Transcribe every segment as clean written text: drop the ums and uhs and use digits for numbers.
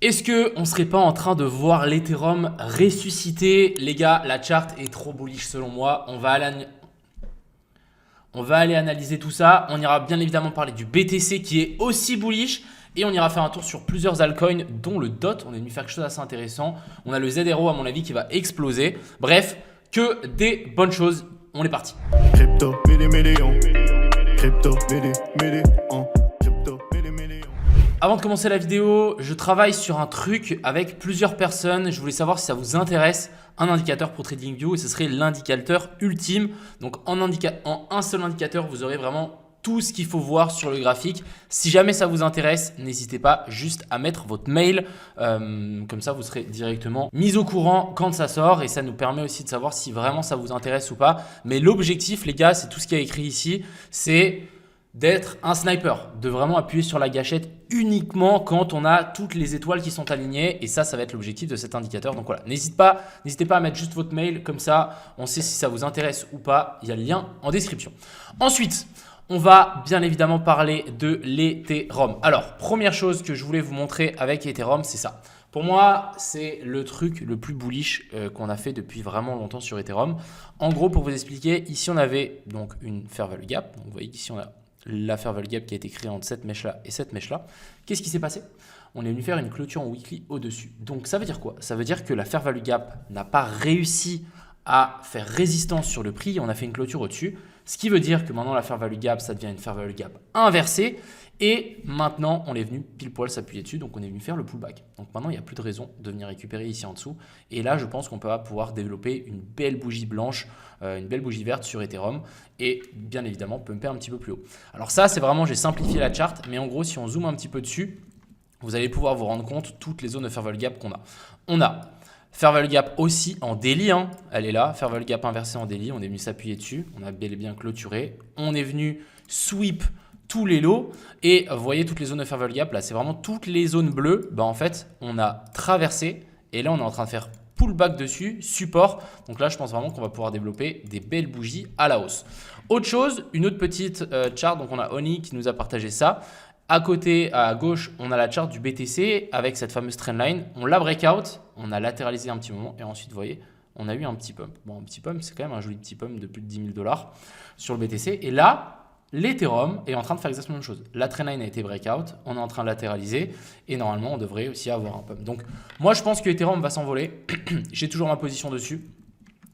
Est-ce qu'on ne serait pas en train de voir l'Ethereum ressusciter? Les gars, la chart est trop bullish selon moi. On va aller analyser tout ça. On ira bien évidemment parler du BTC qui est aussi bullish. Et on ira faire un tour sur plusieurs altcoins, dont le DOT. On est venu faire quelque chose d'assez intéressant. On a le ZRO à mon avis qui va exploser. Bref, que des bonnes choses. On est parti. Crypto, millions. Crypto, millions. Crypto, millions. Avant de commencer la vidéo, je travaille sur un truc avec plusieurs personnes. Je voulais savoir si ça vous intéresse, un indicateur pour TradingView, et ce serait l'indicateur ultime. Donc en un seul indicateur, vous aurez vraiment tout ce qu'il faut voir sur le graphique. Si jamais ça vous intéresse, n'hésitez pas juste à mettre votre mail. Comme ça, vous serez directement mis au courant quand ça sort, et ça nous permet aussi de savoir si vraiment ça vous intéresse ou pas. Mais l'objectif, les gars, c'est tout ce qui est écrit ici, c'est d'être un sniper, de vraiment appuyer sur la gâchette uniquement quand on a toutes les étoiles qui sont alignées, et ça va être l'objectif de cet indicateur. Donc voilà, n'hésitez pas à mettre juste votre mail, comme ça on sait si ça vous intéresse ou pas. Il y a le lien en description. Ensuite, on va bien évidemment parler de l'Ethereum. Alors, première chose que je voulais vous montrer avec Ethereum, c'est ça. Pour moi, c'est le truc le plus bullish qu'on a fait depuis vraiment longtemps sur Ethereum. En gros, pour vous expliquer, ici on avait donc une fair value gap. Donc vous voyez qu'ici on a la fair value gap qui a été créée entre cette mèche-là et cette mèche-là. Qu'est-ce qui s'est passé? On est venu faire une clôture en weekly au-dessus. Donc ça veut dire quoi? Ça veut dire que la fair value gap n'a pas réussi à faire résistance sur le prix. On a fait une clôture au-dessus. Ce qui veut dire que maintenant la fair value gap, ça devient une fair value gap inversée. Et maintenant, on est venu pile poil s'appuyer dessus. Donc on est venu faire le pullback. Donc maintenant, il n'y a plus de raison de venir récupérer ici en dessous. Et là, je pense qu'on peut pouvoir développer une belle bougie blanche, une belle bougie verte sur Ethereum. Et bien évidemment, pumper un petit peu plus haut. Alors ça, c'est vraiment, j'ai simplifié la charte. Mais en gros, si on zoome un petit peu dessus, vous allez pouvoir vous rendre compte toutes les zones de fair value gap qu'on a. On a fair value gap aussi en daily, hein, elle est là. Fair value gap inversée en daily, on est venu s'appuyer dessus. On a bel et bien clôturé. On est venu sweep tous les lots. Et vous voyez toutes les zones de fair value gap, là, c'est vraiment toutes les zones bleues. En fait, on a traversé et là, on est en train de faire pullback dessus, support. Donc là, je pense vraiment qu'on va pouvoir développer des belles bougies à la hausse. Autre chose, une autre petite chart. Donc on a Oni qui nous a partagé ça. À côté, à gauche, on a la charte du BTC avec cette fameuse trendline. On l'a breakout, on a latéralisé un petit moment et ensuite, vous voyez, on a eu un petit pump. Bon, un petit pump, c'est quand même un joli petit pump de plus de 10 000 $ sur le BTC. Et là, l'Ethereum est en train de faire exactement la même chose. La trendline a été breakout, on est en train de latéraliser et normalement, on devrait aussi avoir un pump. Donc, moi, je pense que Ethereum va s'envoler. J'ai toujours ma position dessus.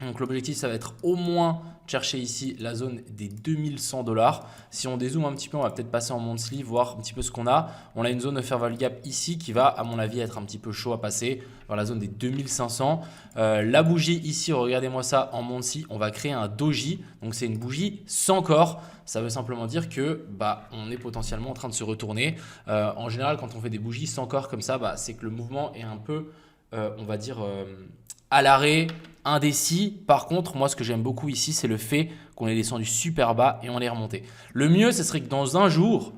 Donc l'objectif, ça va être au moins chercher ici la zone des 2100 $. Si on dézoome un petit peu, on va peut-être passer en monthly, voir un petit peu ce qu'on a. On a une zone de fair value gap ici qui va, à mon avis, être un petit peu chaud à passer vers la zone des 2500. La bougie ici, regardez-moi ça en monthly, on va créer un doji. Donc c'est une bougie sans corps. Ça veut simplement dire que on est potentiellement en train de se retourner. En général, quand on fait des bougies sans corps comme ça, c'est que le mouvement est un peu, on va dire, à l'arrêt, indécis. Par contre, moi, ce que j'aime beaucoup ici, c'est le fait qu'on est descendu super bas et on est remonté. Le mieux, ce serait que dans un jour,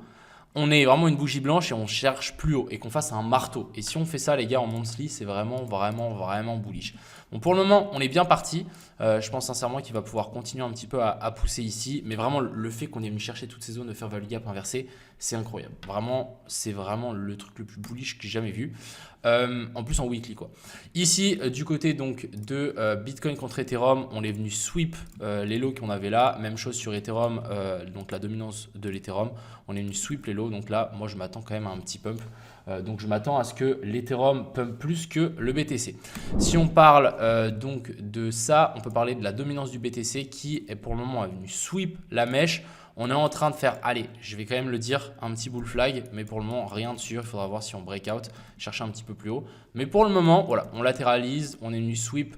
on ait vraiment une bougie blanche et on cherche plus haut et qu'on fasse un marteau. Et si on fait ça, les gars, en monthly, c'est vraiment bullish. Bon, pour le moment, on est bien parti. Je pense sincèrement qu'il va pouvoir continuer un petit peu à pousser ici. Mais vraiment, le fait qu'on est venu chercher toutes ces zones de fair value gap inversées, c'est incroyable. Vraiment, c'est vraiment le truc le plus bullish que j'ai jamais vu. En plus en weekly, quoi. Ici, du côté donc de Bitcoin contre Ethereum, on est venu sweep les lows qu'on avait là. Même chose sur Ethereum, donc la dominance de l'Ethereum. On est venu sweep les lows. Donc là, moi, je m'attends quand même à un petit pump. Donc je m'attends à ce que l'Ethereum pump plus que le BTC. Si on parle donc de ça, on peut parler de la dominance du BTC qui est pour le moment est venu sweep la mèche. On est en train de faire, allez, je vais quand même le dire, un petit bull flag, mais pour le moment, rien de sûr. Il faudra voir si on breakout, chercher un petit peu plus haut. Mais pour le moment, voilà, on latéralise, on est venu sweep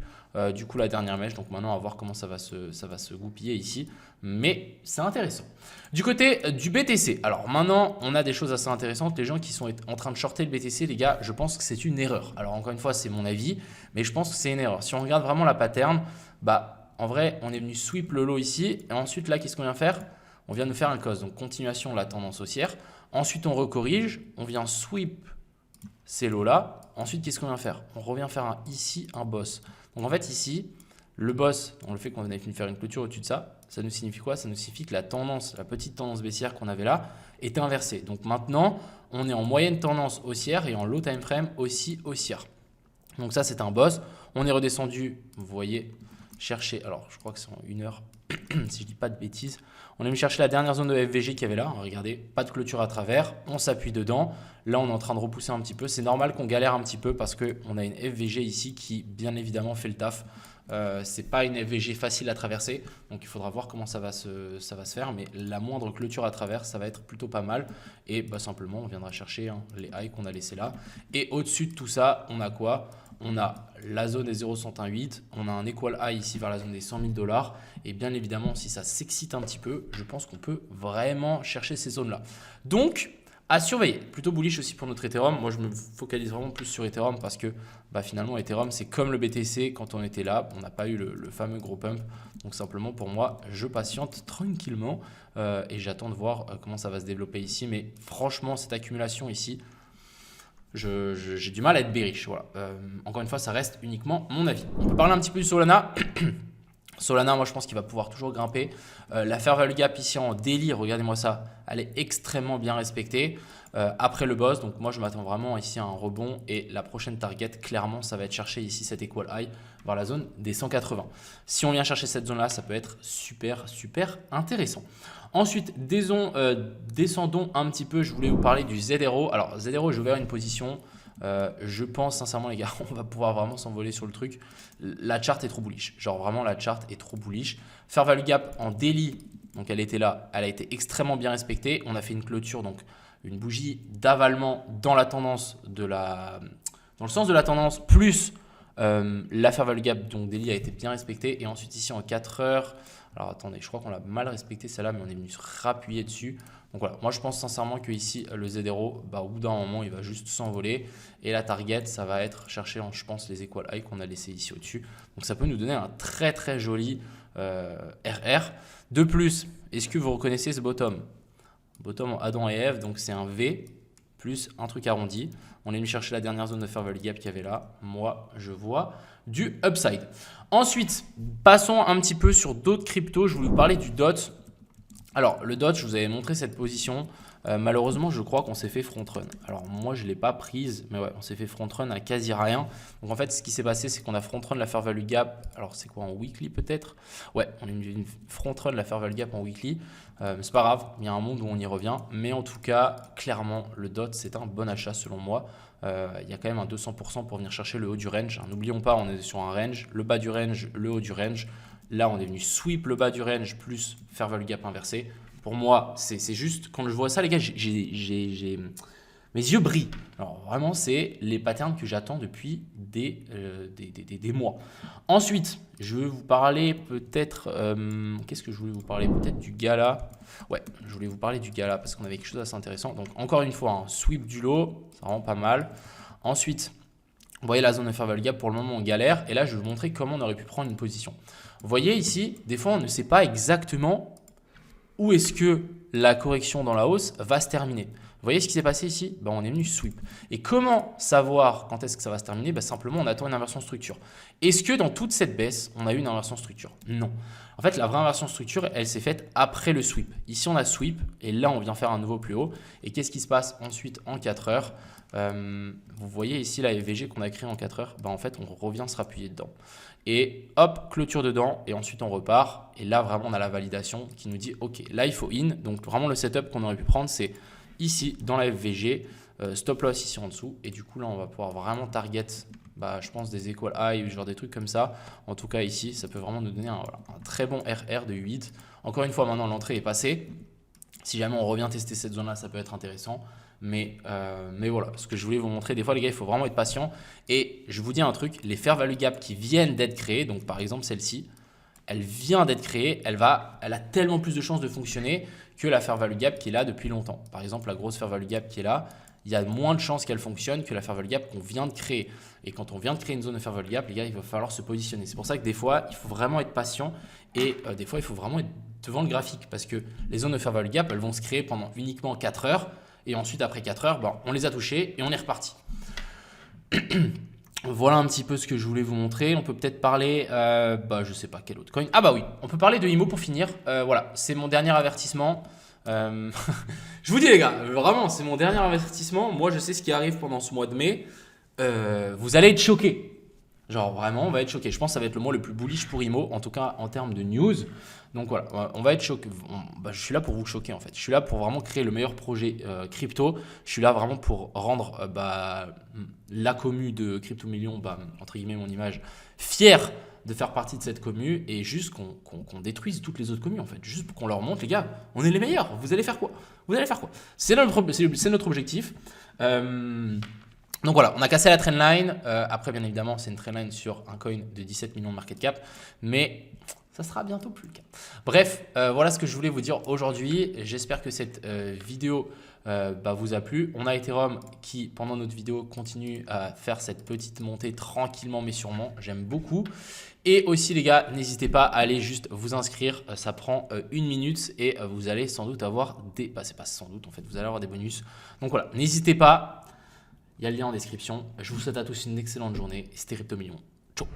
du coup la dernière mèche. Donc maintenant, on va voir comment ça va se goupiller ici. Mais c'est intéressant. Du côté du BTC, alors maintenant, on a des choses assez intéressantes. Les gens qui sont en train de shorter le BTC, les gars, je pense que c'est une erreur. Alors encore une fois, c'est mon avis, mais je pense que c'est une erreur. Si on regarde vraiment la pattern, en vrai, on est venu sweep le low ici. Et ensuite, là, qu'est-ce qu'on vient faire? On vient de faire un cause, donc continuation de la tendance haussière. Ensuite, on recorrige, on vient sweep ces lots-là. Ensuite, qu'est-ce qu'on vient faire? On revient faire ici un boss. Donc en fait, ici, le boss, on le fait qu'on avait fini de faire une clôture au-dessus de ça, ça nous signifie quoi? Ça nous signifie que la petite tendance baissière qu'on avait là est inversée. Donc maintenant, on est en moyenne tendance haussière et en low time frame aussi haussière. Donc ça, c'est un boss. On est redescendu, vous voyez, chercher, alors je crois que c'est en 1 heure, si je dis pas de bêtises. On est venu chercher la dernière zone de FVG qu'il y avait là. Regardez, pas de clôture à travers, on s'appuie dedans. Là, on est en train de repousser un petit peu. C'est normal qu'on galère un petit peu parce qu'on a une FVG ici qui, bien évidemment, fait le taf. C'est pas une FVG facile à traverser, donc il faudra voir comment ça va se faire, mais la moindre clôture à travers, ça va être plutôt pas mal. Et simplement, on viendra chercher les highs qu'on a laissés là. Et au-dessus de tout ça, on a quoi? On a la zone des 0,108, on a un equal high ici vers la zone des 100 000 $. Et bien évidemment, si ça s'excite un petit peu, je pense qu'on peut vraiment chercher ces zones-là. Donc, à surveiller. Plutôt bullish aussi pour notre Ethereum. Moi, je me focalise vraiment plus sur Ethereum parce que finalement, Ethereum, c'est comme le BTC. Quand on était là, on n'a pas eu le fameux gros pump. Donc simplement, pour moi, je patiente tranquillement et j'attends de voir comment ça va se développer ici. Mais franchement, cette accumulation ici, j'ai du mal à être bearish. Voilà. Encore une fois, ça reste uniquement mon avis. On peut parler un petit peu du Solana. Solana, moi je pense qu'il va pouvoir toujours grimper. La fair value gap ici en daily, regardez-moi ça, elle est extrêmement bien respectée. Après le boss, donc moi je m'attends vraiment ici à un rebond et la prochaine target, clairement, ça va être chercher ici cette equal high vers la zone des 180. Si on vient chercher cette zone-là, ça peut être super intéressant. Ensuite, descendons un petit peu, je voulais vous parler du ZRO. Alors ZRO, j'ai ouvert une position. Je pense sincèrement les gars, on va pouvoir vraiment s'envoler sur le truc. La chart est trop bullish, genre vraiment la chart est trop bullish. Fair value gap en daily, donc elle était là, elle a été extrêmement bien respectée. On a fait une clôture, donc une bougie d'avalement dans la tendance dans le sens de la tendance, plus la fair value gap, donc daily a été bien respectée. Et ensuite ici en 4 heures, alors attendez, je crois qu'on l'a mal respecté celle-là, mais on est venu se rappuyer dessus. Donc voilà, moi je pense sincèrement que ici le Z0, au bout d'un moment, il va juste s'envoler. Et la target, ça va être chercher, je pense, les equal high qu'on a laissé ici au-dessus. Donc ça peut nous donner un très joli RR. De plus, est-ce que vous reconnaissez ce bottom? Bottom en Adam et Ève, donc c'est un V plus un truc arrondi. On est venu chercher la dernière zone de fair value gap qu'il y avait là. Moi, je vois du upside. Ensuite, passons un petit peu sur d'autres cryptos. Je voulais vous parler du DOT. Alors, le DOT, je vous avais montré cette position. Malheureusement, je crois qu'on s'est fait front run. Alors, moi, je ne l'ai pas prise, mais ouais, on s'est fait front run à quasi rien. Donc, en fait, ce qui s'est passé, c'est qu'on a front run la fair value gap. Alors, c'est quoi en weekly peut-être? Ouais, on a une front run la fair value gap en weekly. C'est pas grave, il y a un monde où on y revient. Mais en tout cas, clairement, le DOT, c'est un bon achat selon moi. Il y a quand même un 200% pour venir chercher le haut du range. N'oublions pas, on est sur un range, le bas du range, le haut du range. Là, on est venu sweep le bas du range plus fair value gap inversé. Pour moi, c'est juste, quand je vois ça, les gars, mes yeux brillent. Alors vraiment, c'est les patterns que j'attends depuis des mois. Ensuite, je vais vous parler peut-être, qu'est-ce que je voulais vous parler? Peut-être du Gala. Ouais, je voulais vous parler du Gala parce qu'on avait quelque chose d'assez intéressant. Donc encore une fois, un sweep du lot, c'est vraiment pas mal. Ensuite, vous voyez la zone de fair value gap, pour le moment on galère. Et là, je vais vous montrer comment on aurait pu prendre une position. Vous voyez ici, des fois on ne sait pas exactement où est-ce que la correction dans la hausse va se terminer. Vous voyez ce qui s'est passé ici? On est venu sweep. Et comment savoir quand est-ce que ça va se terminer? Simplement, on attend une inversion structure. Est-ce que dans toute cette baisse, on a eu une inversion structure? Non. En fait, la vraie inversion structure, elle s'est faite après le sweep. Ici, on a sweep et là, on vient faire un nouveau plus haut. Et qu'est-ce qui se passe ensuite en 4 heures? Vous voyez ici la FVG qu'on a créée en 4 heures. En fait, on revient se rappuyer dedans. Et hop, clôture dedans et ensuite on repart. Et là, vraiment, on a la validation qui nous dit OK, là, il faut in. Donc, vraiment, le setup qu'on aurait pu prendre, c'est ici dans la FVG, stop loss ici en dessous. Et du coup, là, on va pouvoir vraiment target, je pense, des equal high, genre des trucs comme ça. En tout cas, ici, ça peut vraiment nous donner un très bon RR de 8. Encore une fois, maintenant, l'entrée est passée. Si jamais on revient tester cette zone-là, ça peut être intéressant. Mais voilà, ce que je voulais vous montrer, des fois les gars, il faut vraiment être patient. Et je vous dis un truc, les fair value gap qui viennent d'être créées, donc par exemple celle-ci, elle vient d'être créée, elle a tellement plus de chances de fonctionner que la fair value gap qui est là depuis longtemps. Par exemple, la grosse fair value gap qui est là, il y a moins de chances qu'elle fonctionne que la fair value gap qu'on vient de créer. Et quand on vient de créer une zone de fair value gap, les gars, il va falloir se positionner. C'est pour ça que des fois, il faut vraiment être patient et des fois, il faut vraiment être devant le graphique parce que les zones de fair value gap, elles vont se créer pendant uniquement 4 heures. Et ensuite, après 4 heures, on les a touchés et on est reparti. Voilà un petit peu ce que je voulais vous montrer. On peut peut-être parler, je sais pas quel autre coin. Ah bah oui, on peut parler de IMO pour finir. Voilà, c'est mon dernier avertissement. Je vous dis les gars, vraiment, c'est mon dernier avertissement. Moi, je sais ce qui arrive pendant ce mois de mai. Vous allez être choqués. Genre vraiment, on va être choqués. Je pense que ça va être le mois le plus bullish pour IMO, en tout cas en termes de news. Donc voilà, on va être choqués. Je suis là pour vous choquer en fait. Je suis là pour vraiment créer le meilleur projet crypto. Je suis là vraiment pour rendre la commu de Crypto Millions, entre guillemets mon image, fière de faire partie de cette commu et juste qu'on détruise toutes les autres communes en fait. Juste pour qu'on leur montre, les gars, on est les meilleurs. Vous allez faire quoi? Vous allez faire quoi? C'est notre objectif. Donc voilà, on a cassé la trendline. Après, bien évidemment, c'est une trendline sur un coin de 17 millions de market cap. Mais ça sera bientôt plus le cas. Bref, voilà ce que je voulais vous dire aujourd'hui. J'espère que cette vidéo vous a plu. On a Ethereum qui, pendant notre vidéo, continue à faire cette petite montée tranquillement mais sûrement. J'aime beaucoup. Et aussi, les gars, n'hésitez pas à aller juste vous inscrire. Ça prend 1 minute et vous allez sans doute avoir des... c'est pas sans doute, en fait, vous allez avoir des bonus. Donc voilà, n'hésitez pas. Il y a le lien en description. Je vous souhaite à tous une excellente journée. C'était Crypto Millions. Ciao.